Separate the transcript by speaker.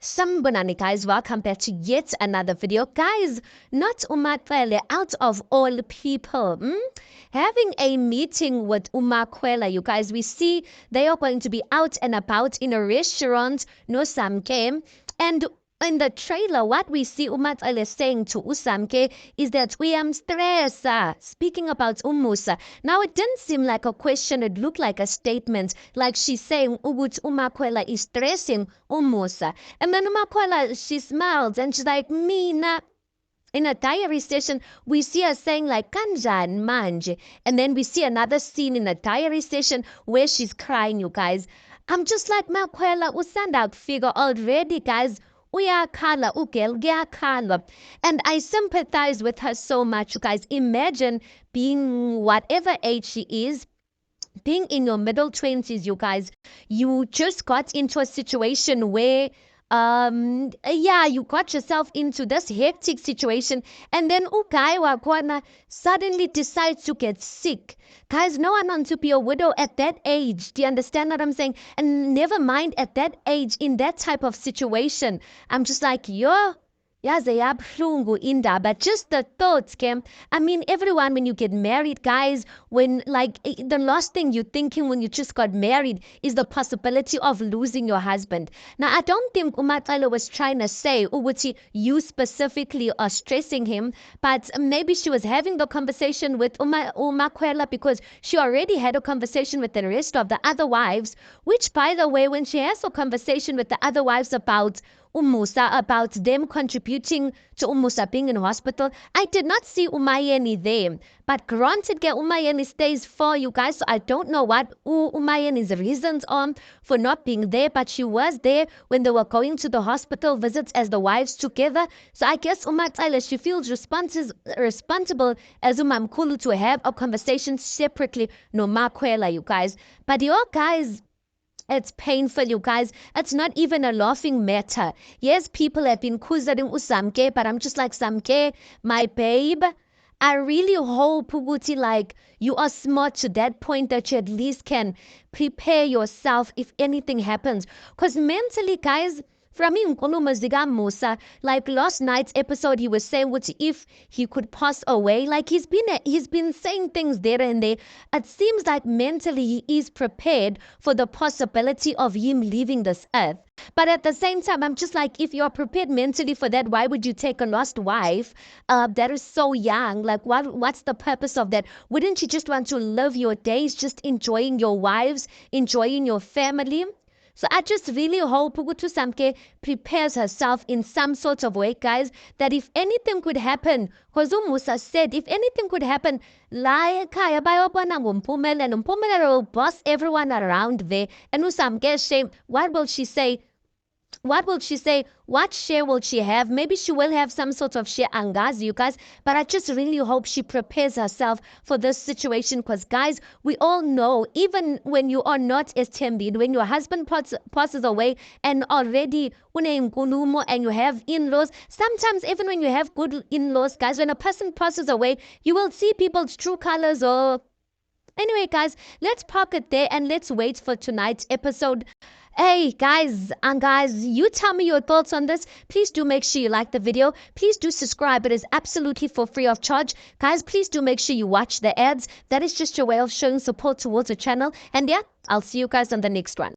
Speaker 1: Sanibonani guys, welcome back to yet another video. Guys, not Umakwele, out of all people, having a meeting with Umakwele, you guys. We see they are going to be out and about in a restaurant, no Samke, and in the trailer, what we see Umakwele saying to Usamke is that we am stressed. Speaking about Umusa. Now, it didn't seem like a question. It looked like a statement. Like she's saying, Umakwele is stressing Umusa. And then Umakwele, she smiles and she's like, Mina. In a diary session, we see her saying like kanjani manje, and then we see another scene in a diary session where she's crying, you guys. I'm just like Makwela, usanda figure already, guys. Uyakhala ugel kuyakhala, and I sympathize with her so much, you guys. Imagine being whatever age she is, being in your middle 20s, you guys. You just got into a situation where you got yourself into this hectic situation, and then ugai wakwana suddenly decides to get sick. Guys, no one wants to be a widow at that age. Do you understand what I'm saying? And never mind at that age, in that type of situation. I'm just like, yo, yaze yabuhlungu indaba. Just the thoughts, Kim. I mean, everyone, when you get married, guys, when the last thing you're thinking when you just got married is the possibility of losing your husband. Now, I don't think Umakwele was trying to say, Uguti, you specifically are stressing him, but maybe she was having the conversation with Umakwele because she already had a conversation with the rest of the other wives, which, by the way, when she has a conversation with the other wives about Umusa, about them contributing to Umusa being in hospital, I did not see Umayeni there. But granted, Umayeni stays for you guys, so I don't know what Umayeni's reasons are for not being there, but she was there when they were going to the hospital visits as the wives together. So I guess Umakwele, she feels responsible as Umamkulu to have a conversation separately, no Makwela, you guys. But your guys, it's painful, you guys. It's not even a laughing matter. Yes, people have been kuzaring Usamke, but I'm just like, Samke, my babe, I really hope, Puguti, like, you are smart to that point that you at least can prepare yourself if anything happens. Because mentally, guys, from Musa, like last night's episode, he was saying what if he could pass away. Like he's been saying things there and there. It seems like mentally he is prepared for the possibility of him leaving this earth. But at the same time, I'm just like, if you're prepared mentally for that, why would you take a lost wife that is so young? Like, what's the purpose of that? Wouldn't you just want to live your days just enjoying your wives, enjoying your family? So I just really hope Pugutu Samke prepares herself in some sort of way, guys, that if anything could happen, because Musa said, if anything could happen, Kaya bayobona ngumpumela, and Umpumela will boss everyone around there. And Usamke shame, what will she say? What will she say? What share will she have? Maybe she will have some sort of share angazi, you guys. But I just really hope she prepares herself for this situation. Because, guys, we all know, even when you are not esteemed, when your husband passes away and already and you have in-laws, sometimes even when you have good in-laws, guys, when a person passes away, you will see people's true colors. Or anyway, guys, let's park it there and let's wait for tonight's episode. Hey guys, you tell me your thoughts on this. Please do make sure you like the video. Please do subscribe. It is absolutely for free of charge. Guys, please do make sure you watch the ads. That is just your way of showing support towards the channel. And yeah, I'll see you guys on the next one.